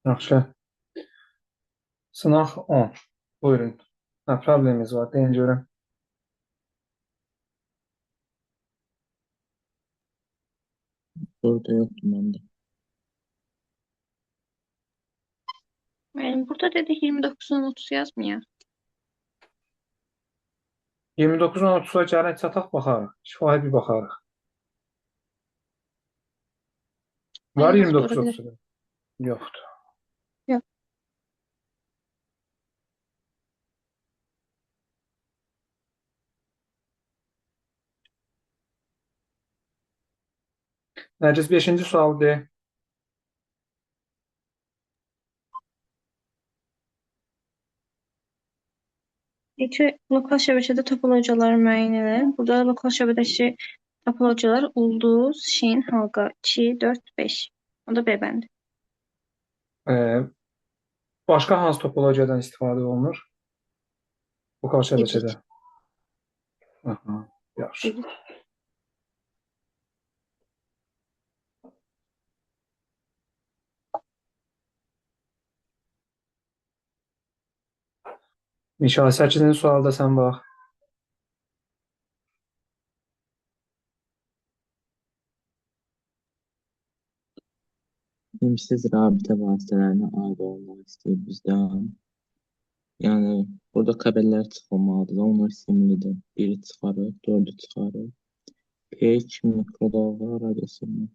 Yaxşı. Sınaq 10. Buyurun. Nə problemimiz var? Deyin görüm. Burada yoktu bende. Yani burada dedik 29'dan 30 yazmıyor. 29-dan 30-a gələk çataq baxarıq. Şifahi bir baxarıq. Var Yoxdur, ora qədər. 29-30-da? Yoxdur. Yox. Nərgiz 5-ci sual de. İki, lokal şəbəkədə topologiyaları müəyyən elə. Burada lokal şəbəkədəki topologiyalar ulduz, şin, halqa 2, 4, 5. Onda B bəndi. Başqa hansı topologiyadan istifadə olunur? Lokal şəbəkədə. Dedik. Aha, yaxşı. Dedik. Mişal 8-ci sualda sən bax. Kimsiz rabitə vasitələrinə aid olmaq istəyir bizdən. Yəni, burada xəbərlər çıxılmalıdır. Onlar simlidir. 1-i çıxarır, 4-ü çıxarır. P2 mikrodalğa radiosignal.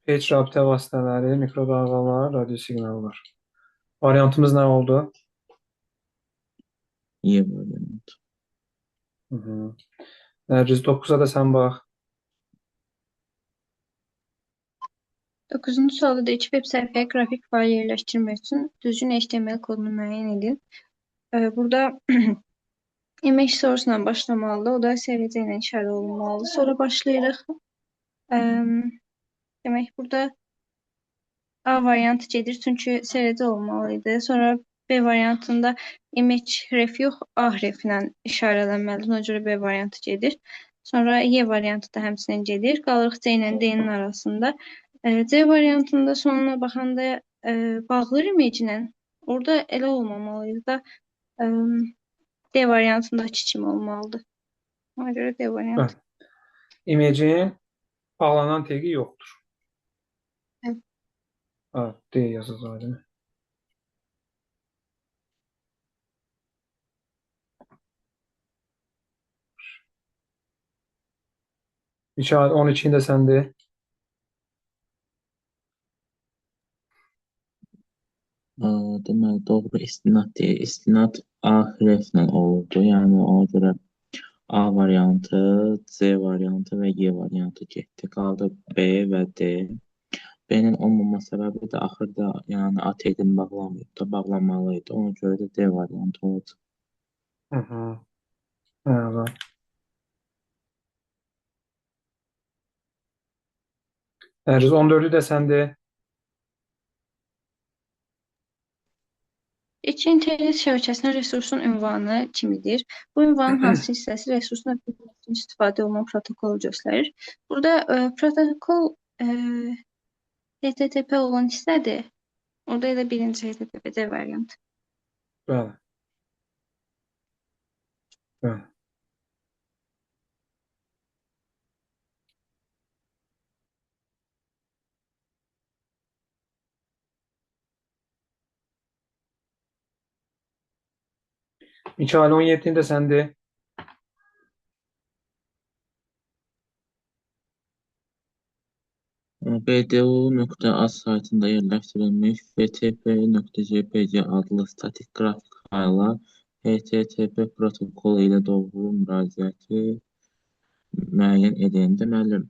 Page rabitə vasitələri, mikrodalğalar, radio siqnallar. Variantımız nə oldu? Y variantı. Nərgiz 9-a da sən bax. 9-cu sualda da iki web səhifəyə qrafik fayl yerləşdirmək üçün düzgün HTML kodunu müəyyən edin. Burada image source ilə başlamalıdır. O da SVC ilə işarə olunmalıdır. Sonra başlayırıq. Demək, burada A variantı gedir, çünki SVC olmalıydı. Sonra B variantında image ref yox, A ref ilə işarələnməlidir. Ona görə B variantı gedir. Sonra Y variantı da həmçinin gedir. Qalırıq C ilə D-nin arasında. C variantında sonuna baxanda bağlı image ilə orada elə olmamalıydı da D variantındakı kimi olmalıdır. Ona görə D variantı. İmecin bağlanan tegi yoxdur. Evet. Ha, D yazacaq, değil mi? İşaret 12-də səndə. Deməli, doğru istinad deyil. İstinad A hərflə olurdu. Yəni, ona görə A variantı, C variantı və Y variantı getdi. Qaldı B və D. B-nin olmama səbəbi də axırda yəni A tegini bağlamayıb da, bağlanmalıydı. Ona görə də D variantı olacaq. Evet. Nərgiz 14-ü də səndə. İki internet şəbəkəsinin resursun ünvanı kimidir? Bu ünvanın hansı hissəsi resursun ötürülməsi üçün istifadə olunan protokolu göstərir? Burada protokol HTTP olan hissədir. Orada elə birinci HTTP-C variantı. Bəli. Bəli. Mikail 17-də səndə. BDU.az saytında yerləşdirilmiş ftp.jpg adlı statik qrafik fayla HTTP protokolu ilə doğru müraciəti müəyyən edin. Deməli,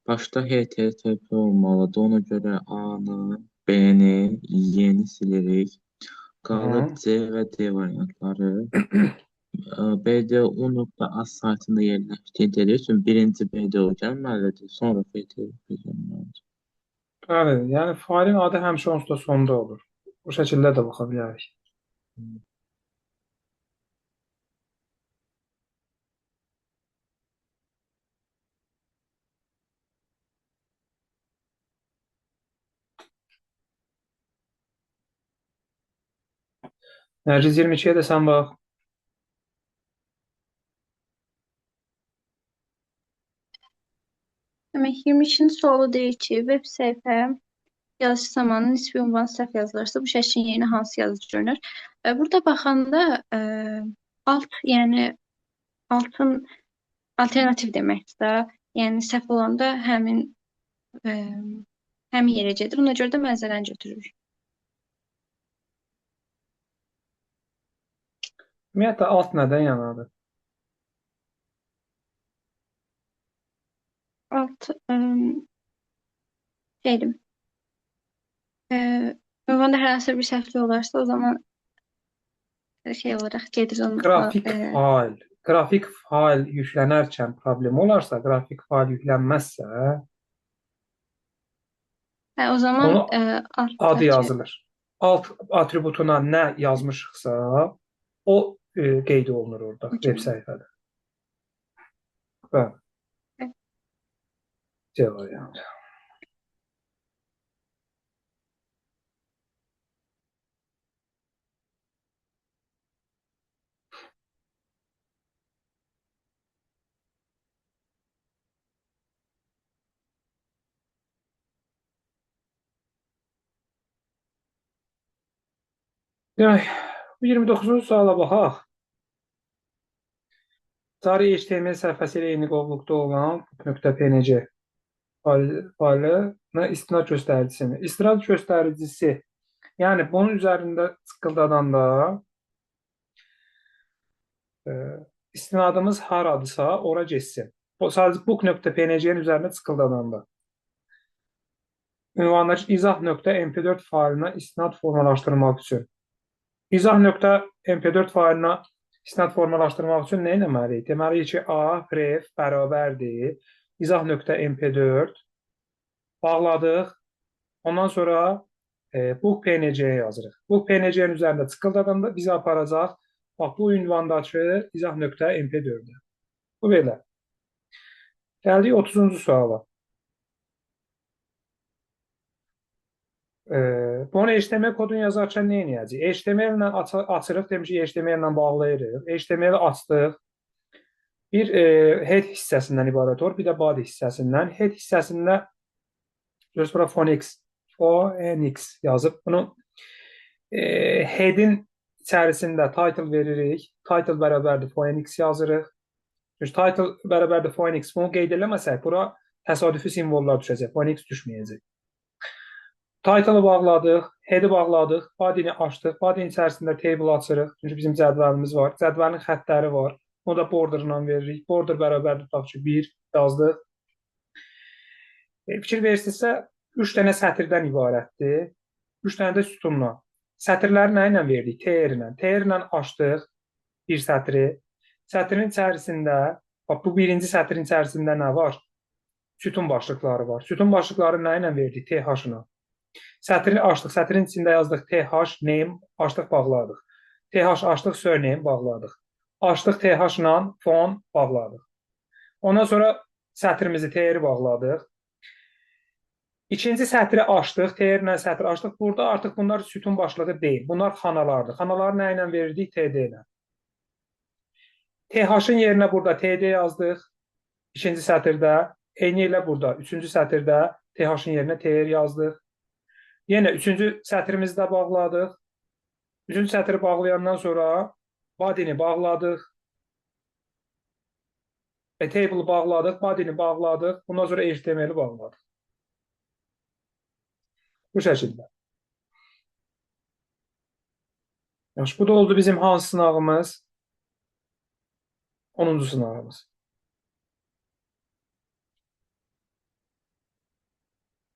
başda HTTP olmalıdır. Ona görə A-nı, B-ni, Y-ni silirik. Qalır C və D variantları. BDU.az saytında yerləşdirildiyi üçün birinci BDU gəlməlidir, sonra FTP gəlməlidir. Bəli, yəni failin adı həmişə onsuz da sonda olur. Bu şəkildə də baxa bilərik. Nərgiz 22-yə də sən bax. Demək, 22-ci sualı deyir ki, veb səhifə yazışı zamanı nisbi ünvan səhv yazılırsa, bu şəklin yerinə hansı yazıcı görünür? Burada baxanda alt, yəni altın alternativ deməkdir də. Yəni səhv olanda həmin yerə gedir. Ona görə də mənzərəni götürür. Ümumiyyətlə alt nədən yanadır? Alt şeydim. Ünvanda hər hansı bir səhvlik olarsa, o zaman şey olaraq gedir onun Qrafik fail yüklənərkən problem olarsa, qrafik fail yüklənməzsə, o zaman onu alt adı yazılır. Alt atributuna nə yazmışıqsa, o qeyd olunur orada web səhifədə. Bəli. C variantı. Demək, 29-cu suala baxaq. Cari HTML səhifəsi ilə eyni qovluqda olan .png faylı istinad göstəricisini. İstinad göstəricisi, yəni bunun üzərində tıkıldadanda istinadımız haradısa ora geçsin. Sadəcə book.png-nin üzərində tıkıldadanda. Ünvandakı izah.mp4 fayılına istinad formalaşdırmaq üçün. İzah.mp4 fayılına istinad formalaşdırmaq üçün nə etməliyik? Deməliyik ki, A, ref bərabərdir. İzah.mp4 bağladıq. Ondan sonra book.png-yə yazırıq. Book.png-nin üzərində tıkıldadanda bizi aparacaq. Bax, bu ünvandakı izah.mp4-də. Bu belə. Gəldik 30-cu suala. Bunu HTML kodunu yazarkən nə edəcəyik? HTML ilə açırıq, demişik HTML ilə bağlayırıq. HTML açdıq. Bir head hissəsindən ibarət olur, bir də body hissəsindən. Head hissəsində görürsünüz, bura Phoenix yazıb. Bunu head'in içərisində title veririk. Title bərabərdir Phoenix yazırıq. Title bərabərdir Phoenix. Bunu qeyd eləməsək, bura təsadüfi simvollar düşəcək. Phoenix düşməyəcək. Title'ı bağladıq, head'i bağladıq, body'ni açdıq. Body'nin içərisində table açırıq. Çünki bizim cədvəlimiz var. Cədvəlin xəttləri var. Onu da border ilə veririk. Border bərabərdir, tutaq ki, 1 yazdıq. Fikir verirsinizsə, 3 dənə sətirdən ibarətdir. 3 dənə də sütunla. Sətirləri nə ilə verdik? TR ilə. TR ilə açdıq bir sətri. Sətrin içərisində, bax, bu birinci sətrin içərisində nə var? Sütun başlıqları var. Sütun başlıqları nə ilə verdik? TH ilə. Sətrini açdıq, sətrin içində yazdıq TH, name, açdıq, bağladıq. TH açdıq, surname, bağladıq. Açdıq TH ilə fon, bağladıq. Ondan sonra sətrimizi TR-i bağladıq. İkinci sətri açdıq, TR ilə sətri açdıq. Burada artıq bunlar sütun başlığı deyil. Bunlar xanalardır. Xanaları nə ilə verirdik? TD ilə. TH-ın yerinə burada TD yazdıq. İkinci sətirdə. Eyni ilə burada. Üçüncü sətirdə TH-ın yerinə TR yazdıq. Yenə üçüncü sətrimizi də bağladıq. Üçüncü sətri bağlayandan sonra body'ni bağladıq. Table'ı bağladıq, body'ni bağladıq. Bundan sonra HTML-i bağladıq. Bu şəkildə. Yaxşı, bu da oldu bizim hansı sınağımız? 10-cu sınağımız.